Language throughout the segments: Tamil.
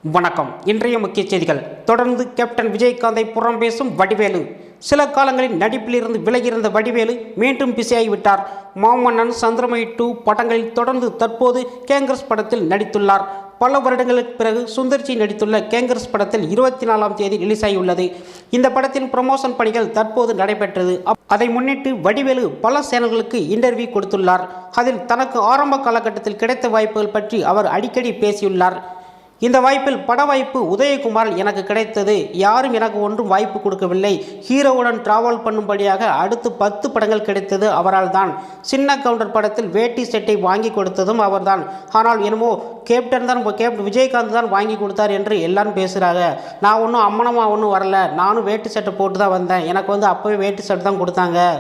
வணக்கம். இன்றைய முக்கிய செய்திகள். தொடர்ந்து கேப்டன் விஜயகாந்தை புறம் பேசும் வடிவேலு. சில காலங்களில் நடிப்பிலிருந்து விலகியிருந்த வடிவேலு மீண்டும் பிஸியாகிவிட்டார். மாமன்னன், சந்திரமுகி 2 படங்களில் தொடர்ந்து தற்போது கேங்கர்ஸ் படத்தில் நடித்துள்ளார். பல வருடங்களுக்கு பிறகு சுந்தர்சி நடித்துள்ள கேங்கர்ஸ் படத்தில் 24ஆம் தேதி ரிலீஸ் ஆகியுள்ளது. இந்த படத்தின் ப்ரமோஷன் பணிகள் தற்போது நடைபெற்றது. அதை முன்னிட்டு வடிவேலு பல சேனல்களுக்கு இன்டர்வியூ கொடுத்துள்ளார். அதில் தனக்கு ஆரம்ப காலகட்டத்தில் கிடைத்த வாய்ப்புகள் பற்றி அவர் அடிக்கடி பேசியுள்ளார். இந்த வாய்ப்பில் பட வாய்ப்பு உதயகுமார் எனக்கு கிடைத்தது. யாரும் எனக்கு ஒன்றும் வாய்ப்பு கொடுக்கவில்லை. ஹீரோவுடன் டிராவல் பண்ணும்படியாக அடுத்து 10 படங்கள் கிடைத்தது அவரால் தான். சின்ன கவுண்டர் படத்தில் வேட்டி செட்டை வாங்கி கொடுத்ததும் அவர்தான். ஆனால் என்னமோ கேப்டன் விஜயகாந்த் தான் வாங்கி கொடுத்தார் என்று எல்லாரும் பேசுகிறாங்க. நான் ஒன்றும் அம்மனமாக ஒன்றும் வரல. நானும் வேட்டி சட்டை போட்டு தான் வந்தேன். எனக்கு அப்போவே வேட்டி சட்டை தான் கொடுத்தாங்க.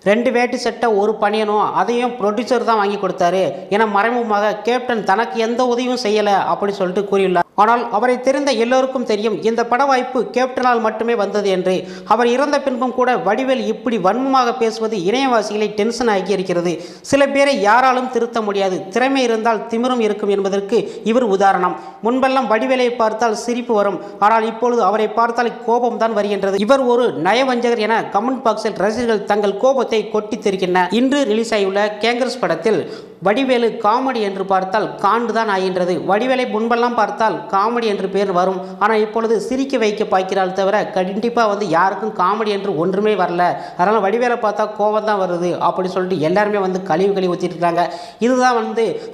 2 வேட்டி சட்டை, ஒரு பனியனும், அதையும் ப்ரொடியூசர் தான் வாங்கி கொடுத்தாரு என மறைமுகமாக கேப்டன் தனக்கு எந்த உதவியும் செய்யலை அப்படி சொல்லிட்டு கூறியுள்ளார். ஆனால் அவரை தெரிந்த எல்லோருக்கும் தெரியும் இந்த பட வாய்ப்பு கேப்டனால் மட்டுமே வந்தது என்று. அவர் இறந்த பின்பும் கூட வடிவேல் இப்படி வன்மமாக பேசுவது இணையவாசிகளை டென்ஷன் ஆகி இருக்கிறது. சில பேரை யாராலும் திருத்த முடியாது. திறமை இருந்தால் திமிரும் இருக்கும் என்பதற்கு இவர் உதாரணம். முன்பெல்லாம் வடிவேலை பார்த்தால் சிரிப்பு வரும். ஆனால் இப்பொழுது அவரை பார்த்தால் கோபம் தான் வருகின்றது. இவர் ஒரு நயவஞ்சகர் என கமெண்ட் பாக்ஸில் ரசிகர்கள் தங்கள் கோபத்தை கொட்டி தெரிக்கின்றனர். இன்று ரிலீஸ் ஆகியுள்ள கேங்கர்ஸ் படத்தில் வடிவேலு காமெடி என்று பார்த்தால் காண்டு தான் ஆகின்றது. வடிவேலை முன்பெல்லாம் பார்த்தால் காமெடி என்று பேர் வரும். ஆனால் இப்பொழுது சிரிக்க வைக்க பார்க்கிறாள் தவிர கண்டிப்பாக யாருக்கும் காமெடி என்று ஒன்றுமே வரல. அதனால் வடிவேலை பார்த்தா கோபம் தான் வருது அப்படி சொல்லிட்டு எல்லாருமே கழிவு ஊற்றிட்டு இருக்காங்க. இதுதான்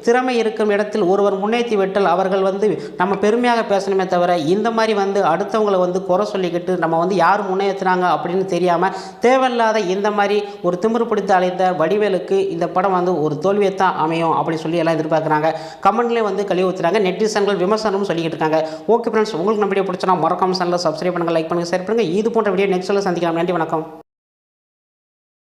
திறமை இருக்கும் இடத்தில் ஒருவர் முன்னேற்றி விட்டால் அவர்கள் நம்ம பெருமையாக பேசணுமே தவிர இந்த மாதிரி அடுத்தவங்களை குறை சொல்லிக்கிட்டு நம்ம யார் முன்னேற்றினாங்க அப்படின்னு தெரியாமல் தேவையில்லாத இந்த மாதிரி ஒரு திமிரு பிடித்து அழைத்த வடிவேலுக்கு இந்த படம் ஒரு தோல்வியை தான் அமையும் அப்படி சொல்லி எல்லாம் எதிர்பார்க்குறாங்க. கமெண்ட்லேயே கழிவு ஊற்றுறாங்க. நெட்டிசன்கள் விமர்சனமும் சொல்லிக்கிட்டு இருக்காங்க. ஓகே ஃப்ரெண்ட்ஸ், உங்களுக்கு நம்ம வீடியோ பிடிச்சனா மறக்காம சேனலை சப்ஸ்கிரைப் பண்ணுங்கள், லைக் பண்ணுங்கள், ஷேர் பண்ணுங்கள். இது போன்ற வீடியோ நெக்ஸ்ட்டில் சந்திக்கலாம். நன்றி, வணக்கம்.